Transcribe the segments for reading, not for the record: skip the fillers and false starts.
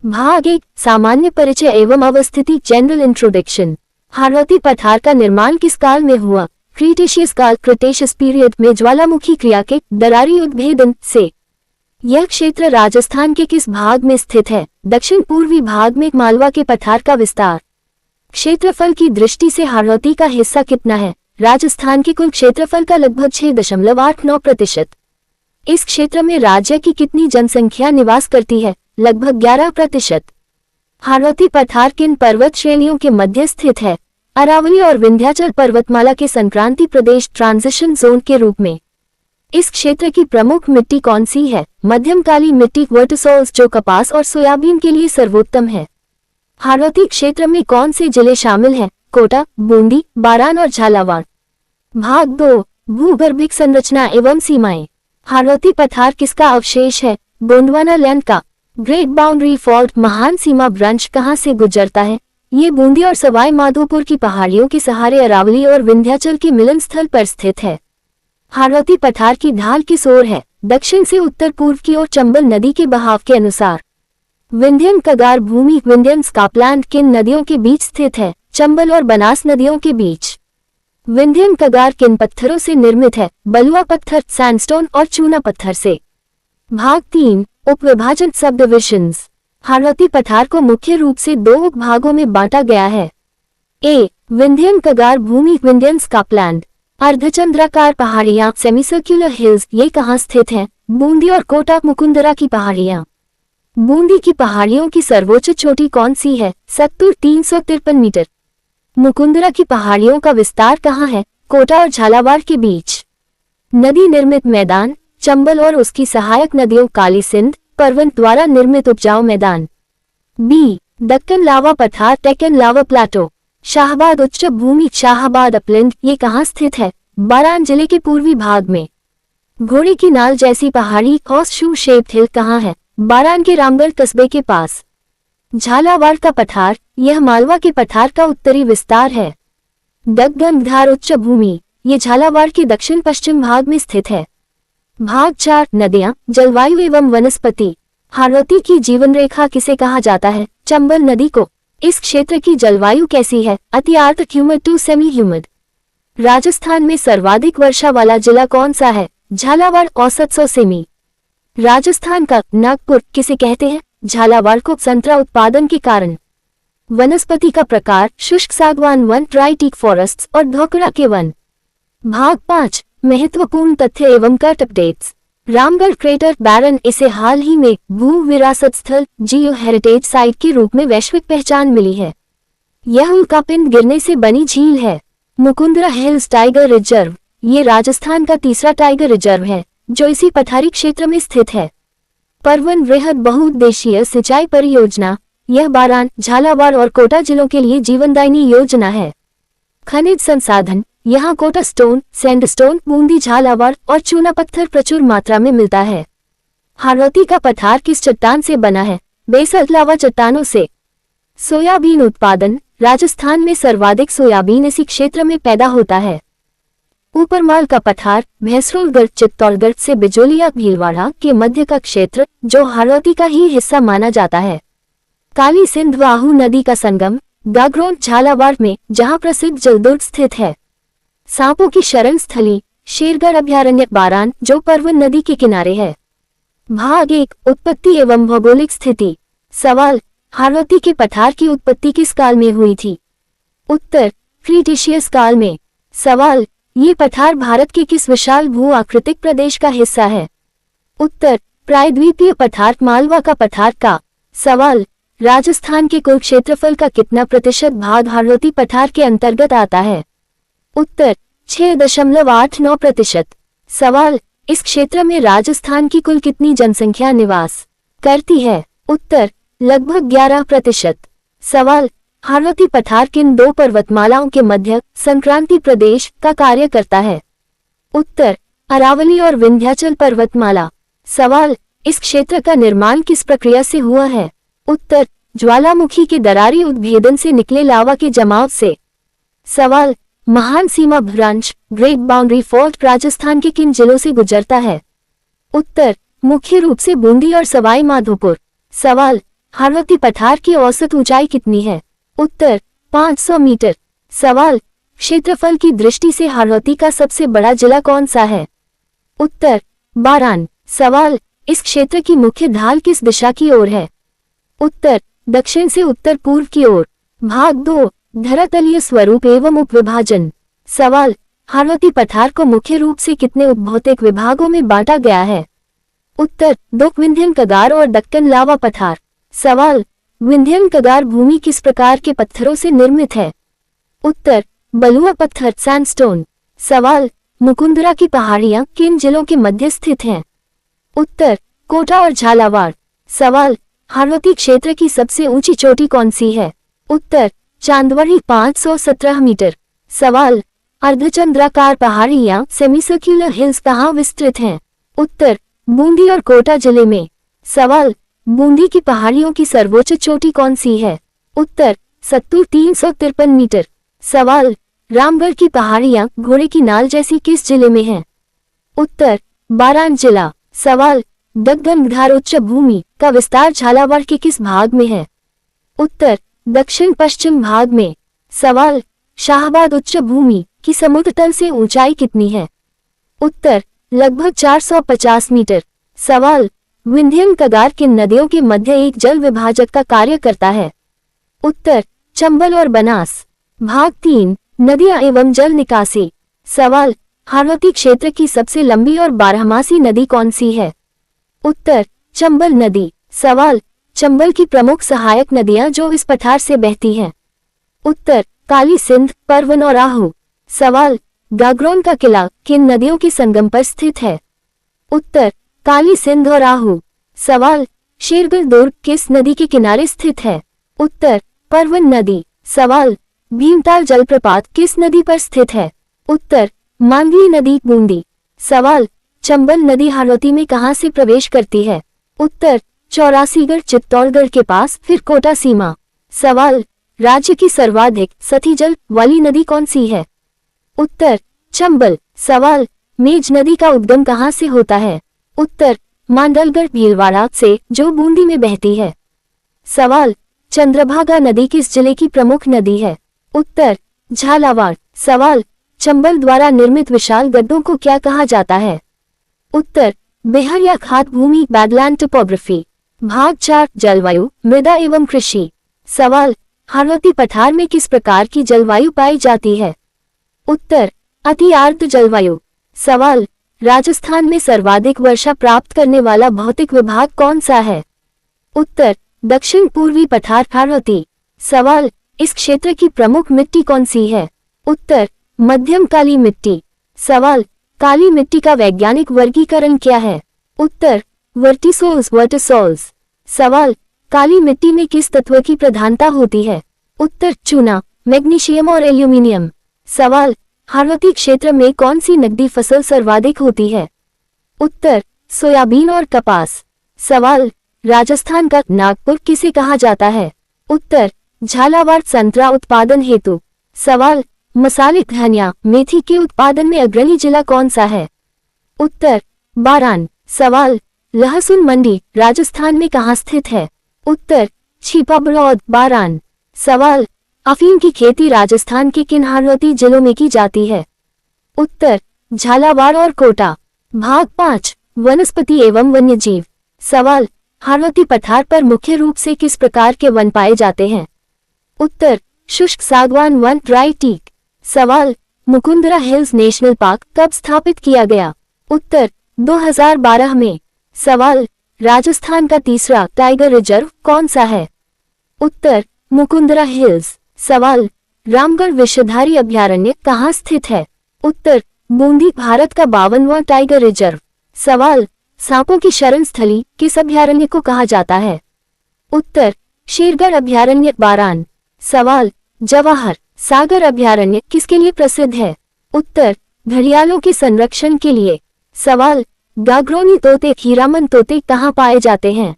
भाग 1 सामान्य परिचय एवं अवस्थिति जनरल इंट्रोडक्शन। हारौती पठार का निर्माण किस काल में हुआ? क्रीटेशियस काल क्रिटेशियस पीरियड में ज्वालामुखी क्रिया के दरारी उद्भेदन से। यह क्षेत्र राजस्थान के किस भाग में स्थित है? दक्षिण पूर्वी भाग में मालवा के पठार का विस्तार। क्षेत्रफल की दृष्टि से हारौती का हिस्सा कितना है? राजस्थान के कुल क्षेत्रफल का लगभग 6.89%। इस क्षेत्र में राज्य की कितनी जनसंख्या निवास करती है? लगभग 11%। हारौती पठार किन पर्वत श्रेणियों के मध्य स्थित है? अरावली और विंध्याचल पर्वतमाला के संक्रांति प्रदेश ट्रांजिशन जोन के रूप में। इस क्षेत्र की प्रमुख मिट्टी कौन सी है? मध्यम काली मिट्टी वर्टिसोल्स जो कपास और सोयाबीन के लिए सर्वोत्तम है। हारौती क्षेत्र में कौन से जिले शामिल हैं? कोटा, बूंदी, बारान और झालावाड़। भाग 2 भूगर्भिक संरचना एवं सीमाएं। हारौती पठार किसका अवशेष है? गोंडवाना लैंड का। ग्रेट बाउंड्री फॉल्ट महान सीमा ब्रांच कहां से गुजरता है? ये बूंदी और सवाई माधोपुर की पहाड़ियों के सहारे अरावली और विंध्याचल के मिलन स्थल पर स्थित है। हारौती पठार की ढाल किस ओर है? दक्षिण से उत्तर पूर्व की ओर चंबल नदी के बहाव के अनुसार। विंध्यन कगार भूमि विंध्यन स्कापलैंड किन नदियों के बीच स्थित है? चंबल और बनास नदियों के बीच। विंध्यन कगार किन पत्थरों से निर्मित है? बलुआ पत्थर, सैंडस्टोन और चूना पत्थर से। भाग 3 उपविभाजन सब डिविजन्स। हारौती पठार को मुख्य रूप से 2 उपभागों में बांटा गया है। ए विंध्यन कगार भूमि विंध्यन स्कापलैंड। अर्धचंद्राकार पहाड़ियां सेमीसर्क्युलर हिल्स ये कहाँ स्थित हैं? बूंदी और कोटा मुकुंदरा की पहाड़ियां। बूंदी की पहाड़ियों की सर्वोच्च चोटी कौन सी है? 70,353 मीटर। मुकुंदरा की पहाड़ियों का विस्तार कहाँ है? कोटा और झालावाड़ के बीच। नदी निर्मित मैदान चंबल और उसकी सहायक नदियों काली सिंध परवन द्वारा निर्मित उपजाऊ मैदान। बी दक्कन लावा पठार डेक्कन लावा प्लाटो। शाहबाद उच्च भूमि शाहबाद अपलैंड ये कहाँ स्थित है? बारान जिले के पूर्वी भाग में। घोड़े की नाल जैसी पहाड़ी हॉर्स शू शेप्ड हिल कहाँ है? बारान के रामगढ़ कस्बे के पास। झालावाड़ का पठार यह मालवा के पठार का उत्तरी विस्तार है। डगगंधार उच्च भूमि ये झालावाड़ के दक्षिण पश्चिम भाग में स्थित है। भाग 4 नदियां जलवायु एवं वनस्पति। हारौती की जीवन रेखा किसे कहा जाता है? चंबल नदी को। इस क्षेत्र की जलवायु कैसी है? अति आर्द्र humid to semi humid. Rajasthan में सर्वाधिक वर्षा वाला जिला कौन सा है? झालावाड़ औसत 100 सेमी। राजस्थान का नागपुर किसे कहते हैं? झालावाड़ को संतरा उत्पादन के कारण। वनस्पति का प्रकार शुष्क सागवान वन ड्राई टीक फॉरेस्ट्स और धोकड़ा के वन। भाग 5 महत्वपूर्ण तथ्य एवं कट अपडेट्स। रामगढ़ क्रेटर बैरन इसे हाल ही में भू विरासत स्थल जियो हेरिटेज साइट के रूप में वैश्विक पहचान मिली है। यह उल्कापिंड गिरने से बनी झील है। मुकुंदरा हिल्स टाइगर रिजर्व ये राजस्थान का तीसरा टाइगर रिजर्व है जो इसी पठारी क्षेत्र में स्थित है। परवन वृहद बहुउद्देशीय सिंचाई परियोजना यह बारान झालावाड़ और कोटा जिलों के लिए जीवनदायिनी योजना है। खनिज संसाधन यहाँ कोटा स्टोन सैंडस्टोन बूंदी झालावाड़ और चूना पत्थर प्रचुर मात्रा में मिलता है। हारौती का पठार किस चट्टान से बना है? बेसल्ट लावा चट्टानों से। सोयाबीन उत्पादन राजस्थान में सर्वाधिक सोयाबीन इसी क्षेत्र में पैदा होता है। ऊपरमाल का पठार भैंसरोलगढ़ चित्तौड़गढ़ से बिजोलिया भीलवाड़ा के मध्य का क्षेत्र जो हारौती का ही हिस्सा माना जाता है। काली सिंध व आहू नदी का संगम गागरोन झालावाड़ में जहां प्रसिद्ध जलदुर्ग स्थित है। सांपों की शरण स्थली शेरगढ़ अभयारण्य बारान जो परवन नदी के किनारे है। भाग 1 उत्पत्ति एवं भौगोलिक स्थिति। सवाल हारौती के पठार की उत्पत्ति किस काल में हुई थी? उत्तर क्रीटेशियस काल में। सवाल ये पठार भारत के किस विशाल भू आकृतिक प्रदेश का हिस्सा है? उत्तर प्रायद्वीपीय पठार मालवा का पठार का। सवाल राजस्थान के कुल क्षेत्रफल का कितना प्रतिशत भाग हारौती पठार के अंतर्गत आता है? उत्तर 6.89%। सवाल इस क्षेत्र में राजस्थान की कुल कितनी जनसंख्या निवास करती है? उत्तर लगभग 11%। सवाल हारौती पठार किन 2 पर्वतमालाओं के मध्य संक्रांति प्रदेश का कार्य करता है? उत्तर अरावली और विंध्याचल पर्वतमाला। सवाल इस क्षेत्र का निर्माण किस प्रक्रिया से हुआ है? उत्तर ज्वालामुखी के दरारी उद्भेदन से निकले लावा के जमाव से। सवाल महान सीमा branch great boundary fault Rajasthan के किन जिलों से गुजरता है? उत्तर मुख्य रूप से बूंदी और सवाई माधोपुर। सवाल हारवती पठार की औसत ऊंचाई कितनी है? उत्तर 500 मीटर। सवाल, क्षेत्रफल की दृष्टि से हारवती का सबसे बड़ा जिला कौन सा है? उत्तर बारान। सवाल, इस क्षेत्र की मुख्य ढाल किस दिशा की ओर है? उत्तर दक्षिण से उत्तर पूर्व की ओर। भाग 2, धरातलीय स्वरूप एवं उपविभाजन। सवाल, हारवती पठार को मुख्य रूप से कितने उपभौतिक विभागों में बांटा गया है? उत्तर 2, विंध्यन कगार और दक्कन लावा पठार। सवाल, विंध्यन कगार भूमि किस प्रकार के पत्थरों से निर्मित है? उत्तर बलुआ पत्थर सैंडस्टोन। सवाल, मुकुंदरा की पहाड़ियां किन जिलों के मध्य स्थित हैं? उत्तर कोटा और झालावाड़। सवाल, हारवती क्षेत्र की सबसे ऊंची चोटी कौन सी है? उत्तर चांदवड़ी 517 मीटर। सवाल, अर्धचंद्राकार पहाड़ियां सेमीसर्क्युलर हिल्स कहाँ विस्तृत हैं? उत्तर बूंदी और कोटा जिले में। सवाल, बूंदी की पहाड़ियों की सर्वोच्च चोटी कौन सी है? उत्तर सत्तू 353 मीटर। सवाल, रामगढ़ की पहाड़ियां घोड़े की नाल जैसी किस जिले में हैं? उत्तर बारान जिला। सवाल, दक्कन उच्च भूमि का विस्तार झालावाड़ के किस भाग में है? उत्तर दक्षिण पश्चिम भाग में। सवाल, शाहबाद उच्च भूमि की समुद्र तल से ऊंचाई कितनी है? उत्तर लगभग 450 मीटर। सवाल, विंध्यन कगार किन नदियों के मध्य एक जल विभाजक का कार्य करता है? उत्तर चंबल और बनास। भाग 3, नदियां एवं जल निकासी। सवाल, हारवती क्षेत्र की सबसे लंबी और बारहमासी नदी कौन सी है? उत्तर चंबल नदी। सवाल, चंबल की प्रमुख सहायक नदियां जो इस पठार से बहती हैं? उत्तर काली सिंध, परवन और आहू। सवाल, गागरोन का किला किन नदियों के संगम पर स्थित है? उत्तर काली सिंध और आहू। सवाल, शेरगढ़ दुर्ग किस नदी के किनारे स्थित है? उत्तर परवन नदी। सवाल, भीमताल जलप्रपात किस नदी पर स्थित है? उत्तर मांगली नदी, बूंदी। सवाल, चंबल नदी हारवती में कहां से प्रवेश करती है? उत्तर चौरासीगढ़ चित्तौड़गढ़ के पास, फिर कोटा सीमा। सवाल, राज्य की सर्वाधिक सतही जल वाली नदी कौन सी है? उत्तर चंबल। सवाल, मेज नदी का उद्गम कहां से होता है? उत्तर मांडलगढ़ भीलवाड़ा से, जो बूंदी में बहती है। सवाल, चंद्रभागा नदी किस जिले की प्रमुख नदी है? उत्तर झालावाड़। सवाल, चंबल द्वारा निर्मित विशाल गड्ढों को क्या कहा जाता है? उत्तर बेहर या खात भूमि, बैडलैंड टोपोग्राफी। भाग 4, जलवायु, मृदा एवं कृषि। सवाल, हारवती पठार में किस प्रकार की जलवायु पाई जाती है? उत्तर अति आर्द्र जलवायु। सवाल, राजस्थान में सर्वाधिक वर्षा प्राप्त करने वाला भौतिक विभाग कौन सा है? उत्तर दक्षिण पूर्वी पठार हारवती। सवाल, इस क्षेत्र की प्रमुख मिट्टी कौन सी है? उत्तर मध्यम काली मिट्टी। सवाल, काली मिट्टी का वैज्ञानिक वर्गीकरण क्या है? उत्तर वर्टिसोल्स। सवाल, काली मिट्टी में किस तत्व की प्रधानता होती है? उत्तर चूना, मैग्नीशियम और एल्यूमिनियम। सवाल, हारवती क्षेत्र में कौन सी नकदी फसल सर्वाधिक होती है? उत्तर सोयाबीन और कपास। सवाल, राजस्थान का नागपुर किसे कहा जाता है? उत्तर झालावाड़ संतरा उत्पादन हेतु। सवाल, मसाले धनिया मेथी के उत्पादन में अग्रणी जिला कौन सा है? उत्तर बारान। सवाल, लहसुन मंडी राजस्थान में कहाँ स्थित है? उत्तर छिपाबड़ौद, बारान। सवाल, अफीम की खेती राजस्थान के किन हारवती जिलों में की जाती है? उत्तर झालावाड़ और कोटा। भाग 5, वनस्पति एवं वन्यजीव। सवाल, हारवती पठार पर मुख्य रूप से किस प्रकार के वन पाए जाते हैं? उत्तर शुष्क सागवान वन, ड्राई टीक। सवाल, मुकुंदरा हिल्स नेशनल पार्क कब स्थापित किया गया? उत्तर 2012 में। सवाल, राजस्थान का तीसरा टाइगर रिजर्व कौन सा है? उत्तर मुकुंदरा हिल्स। सवाल, रामगढ़ विषधारी अभयारण्य कहाँ स्थित है? उत्तर बूंदी, भारत का 52वां टाइगर रिजर्व। सवाल, सांपों की शरण स्थली किस अभयारण्य को कहा जाता है? उत्तर शेरगढ़ अभयारण्य, बारान। सवाल, जवाहर सागर अभयारण्य किसके लिए प्रसिद्ध है? उत्तर घड़ियालों के संरक्षण के लिए। सवाल, गागरोनी तोते, हीरामन तोते कहाँ पाए जाते हैं?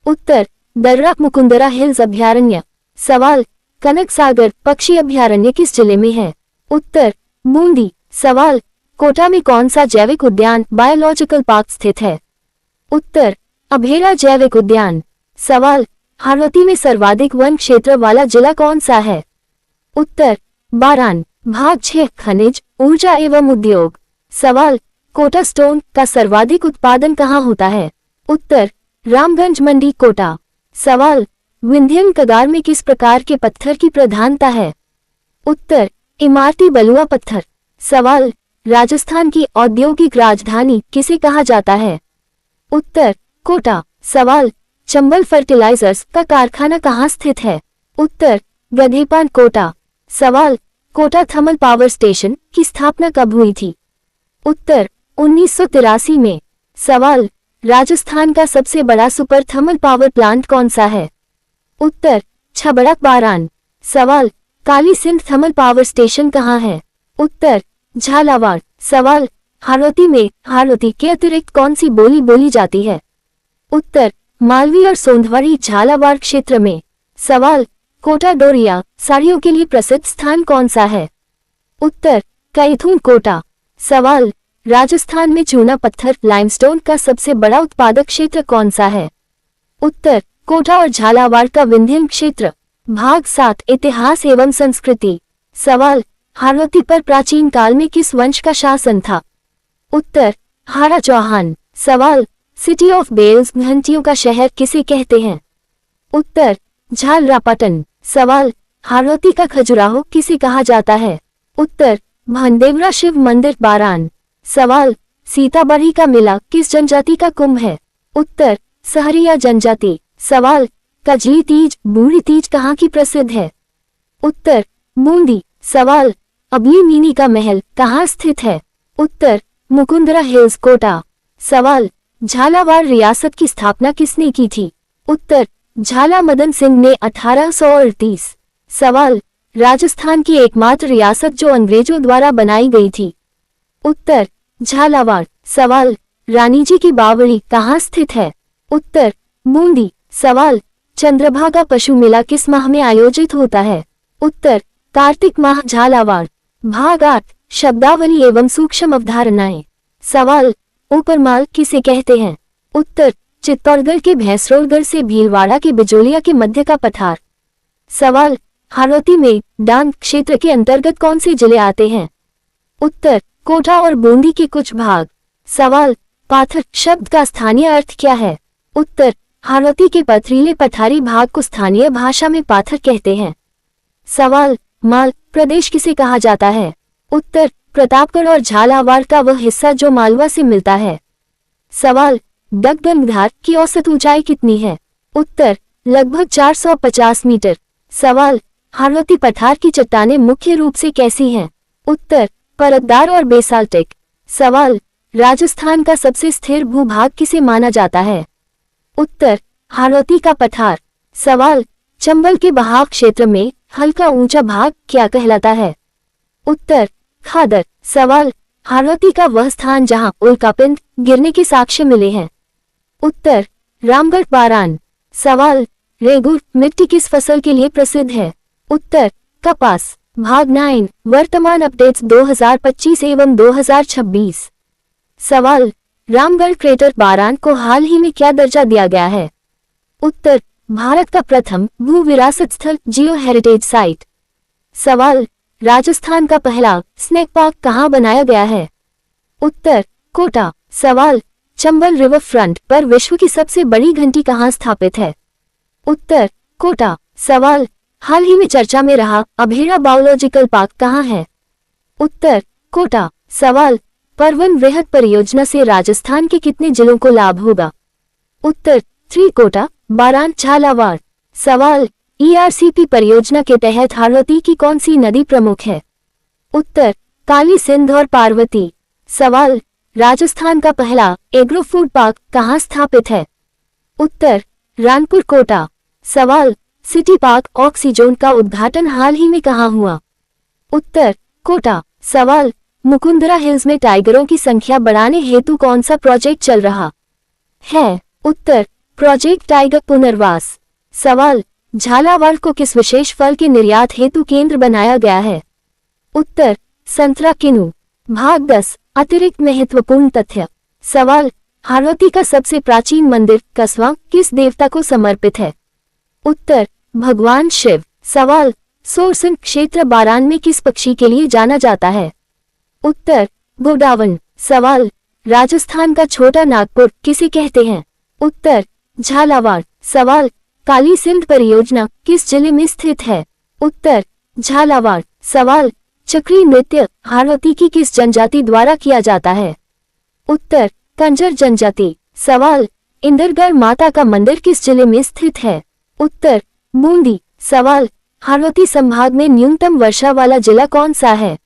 उत्तर दर्रा मुकुंदरा हिल्स अभयारण्य। सवाल, कनक सागर पक्षी अभयारण्य किस जिले में है? उत्तर बूंदी। सवाल, कोटा में कौन सा जैविक उद्यान बायोलॉजिकल पार्क स्थित है? उत्तर अभेरा जैविक उद्यान। सवाल, हाड़ौती में सर्वाधिक वन क्षेत्र वाला जिला कौन सा है? उत्तर बारान। भाग 6 खनिज, ऊर्जा एवं उद्योग। सवाल, कोटा स्टोन का सर्वाधिक उत्पादन कहाँ होता है? उत्तर रामगंज मंडी कोटा। सवाल, विंध्यन कगार में किस प्रकार के पत्थर की प्रधानता है? उत्तर इमारती बलुआ पत्थर। सवाल, राजस्थान की औद्योगिक राजधानी किसे कहा जाता है? उत्तर कोटा। सवाल, चंबल फर्टिलाइजर्स का कारखाना कहाँ स्थित है? उत्तर गधेपान कोटा। सवाल, कोटा थर्मल पावर स्टेशन की स्थापना कब हुई थी? उत्तर 1983 में। सवाल, राजस्थान का सबसे बड़ा सुपर थर्मल पावर प्लांट कौन सा है? उत्तर छबड़क बारान। सवाल, Kali Sindh thermal power station कहाँ है? उत्तर झालावाड़। सवाल, हाड़ौती में हाड़ौती के अतिरिक्त कौन सी बोली बोली जाती है? उत्तर मालवी और सोंधवाड़ी झालावाड़ क्षेत्र में। सवाल, कोटा डोरिया साड़ियों के लिए प्रसिद्ध स्थान कौन सा है? उत्तर कैथून कोटा। सवाल, राजस्थान में चूना पत्थर लाइमस्टोन का सबसे बड़ा उत्पादक क्षेत्र कौन सा है? उत्तर कोटा और झालावाड़ का विंध्यन क्षेत्र। भाग 7 इतिहास एवं संस्कृति। सवाल, हाड़ौती पर प्राचीन काल में किस वंश का शासन था? उत्तर हाड़ा चौहान। सवाल, सिटी ऑफ बेल्स घंटियों का शहर किसे कहते हैं? उत्तर झालरापाटन। सवाल, हाड़ौती का खजुराहो किसे कहा जाता है? उत्तर भानदेवरा शिव मंदिर बारान। सवाल, सीताबढ़ी का मेला किस जनजाति का कुंभ है? उत्तर सहरिया जनजाति। सवाल, कजली तीज बूढ़ी तीज कहाँ की प्रसिद्ध है? उत्तर बूंदी। सवाल, अबली मीनी का महल कहाँ स्थित है? उत्तर मुकुंदरा हिल्स कोटा। सवाल, झालावाड़ रियासत की स्थापना किसने की थी? उत्तर झाला मदन सिंह ने 1838। सवाल, राजस्थान की एकमात्र रियासत जो अंग्रेजों द्वारा बनाई गई थी? उत्तर झालावाड़। सवाल, रानी जी की बावड़ी कहाँ स्थित है? उत्तर बूंदी। सवाल, चंद्रभागा पशु मेला किस माह में आयोजित होता है? उत्तर कार्तिक माह झालावाड़। भाग 8 शब्दावली एवं सूक्ष्म अवधारणाएं। सवाल, ऊपरमाल किसे कहते हैं? उत्तर चित्तौड़गढ़ के भैंसरोलगढ़ से भीलवाड़ा के बिजोलिया के मध्य का पठार। सवाल, हाड़ौती में डांग क्षेत्र के अंतर्गत कौन से जिले आते हैं? उत्तर कोटा और बूंदी के कुछ भाग। सवाल, पाथर शब्द का स्थानीय अर्थ क्या है? उत्तर हाड़ौती के पथरीले पठारी भाग को स्थानीय भाषा में पाथर कहते हैं। सवाल, माल प्रदेश किसे कहा जाता है? उत्तर प्रतापगढ़ और झालावाड़ का वह हिस्सा जो मालवा से मिलता है। सवाल, डगगंगधार की औसत ऊंचाई कितनी है? उत्तर लगभग 450 मीटर। सवाल, हाड़ौती पठार की चट्टानें मुख्य रूप से कैसी हैं? उत्तर परतदार और बेसाल्टिक। सवाल, राजस्थान का सबसे स्थिर भूभाग किसे माना जाता है? उत्तर हाड़ौती का पठार। सवाल, चंबल के बहाव क्षेत्र में हल्का ऊंचा भाग क्या कहलाता है? उत्तर खादर। सवाल, हाड़ौती का वह स्थान जहां उल्कापिंड गिरने के साक्ष्य मिले हैं? उत्तर रामगढ़ बारान। सवाल, रेगुर मिट्टी किस फसल के लिए प्रसिद्ध है? उत्तर कपास। भाग 9 वर्तमान अपडेट्स 2025 एवं 2026। सवाल, रामगढ़ क्रेटर बारान को हाल ही में क्या दर्जा दिया गया है? उत्तर भारत का प्रथम भू विरासत स्थल जियो हेरिटेज साइट। सवाल, राजस्थान का पहला स्नेक पार्क कहाँ बनाया गया है? उत्तर कोटा। सवाल, चंबल रिवर फ्रंट पर विश्व की सबसे बड़ी घंटी कहाँ स्थापित है? उत्तर कोटा। सवाल, हाल ही में चर्चा में रहा अभेड़ा बायोलॉजिकल पार्क कहाँ है? उत्तर कोटा। सवाल, परवन वृहद परियोजना से राजस्थान के कितने जिलों को लाभ होगा? उत्तर 3 कोटा बारान झालावाड़। सवाल, ERCP परियोजना के तहत हाड़ौती की कौन सी नदी प्रमुख है? उत्तर काली सिंध और पार्वती। सवाल, राजस्थान का पहला एग्रो फूड पार्क कहाँ स्थापित है? उत्तर रानपुर कोटा। सवाल, सिटी पार्क ऑक्सीजोन का उद्घाटन हाल ही में कहाँ हुआ? उत्तर कोटा। सवाल, मुकुंदरा हिल्स में टाइगरों की संख्या बढ़ाने हेतु कौन सा प्रोजेक्ट चल रहा है? उत्तर प्रोजेक्ट टाइगर पुनर्वास। सवाल, झालावाड़ को किस विशेष फल के निर्यात हेतु केंद्र बनाया गया है? उत्तर संतरा किन्नू। भाग 10 अतिरिक्त महत्वपूर्ण तथ्य। सवाल, हाड़ौती का सबसे प्राचीन मंदिर कस्बा किस देवता को समर्पित है? उत्तर भगवान शिव। सवाल सोरसन क्षेत्र बारान में किस पक्षी के लिए जाना जाता है? उत्तर गोडावण। सवाल राजस्थान का छोटा नागपुर किसे कहते हैं? उत्तर झालावाड़। सवाल काली सिंध परियोजना किस जिले में स्थित है? उत्तर झालावाड़। सवाल चक्री नृत्य हाड़ौती की किस जनजाति द्वारा किया जाता है? उत्तर कंजर जनजाति। सवाल इंदरगढ़ माता का मंदिर किस जिले में स्थित है? उत्तर बूंदी। सवाल हाड़ौती संभाग में न्यूनतम वर्षा वाला जिला कौन सा है?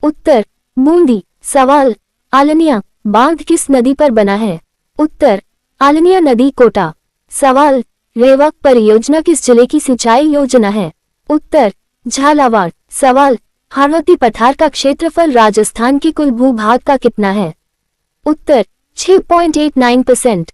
उत्तर बूंदी। सवाल आलनिया बांध किस नदी पर बना है? उत्तर आलनिया नदी कोटा। सवाल रेवा परियोजना किस जिले की सिंचाई योजना है? उत्तर झालावाड़। सवाल हाड़ौती पठार का क्षेत्रफल राजस्थान के कुल भूभाग का कितना है? उत्तर 6.89%।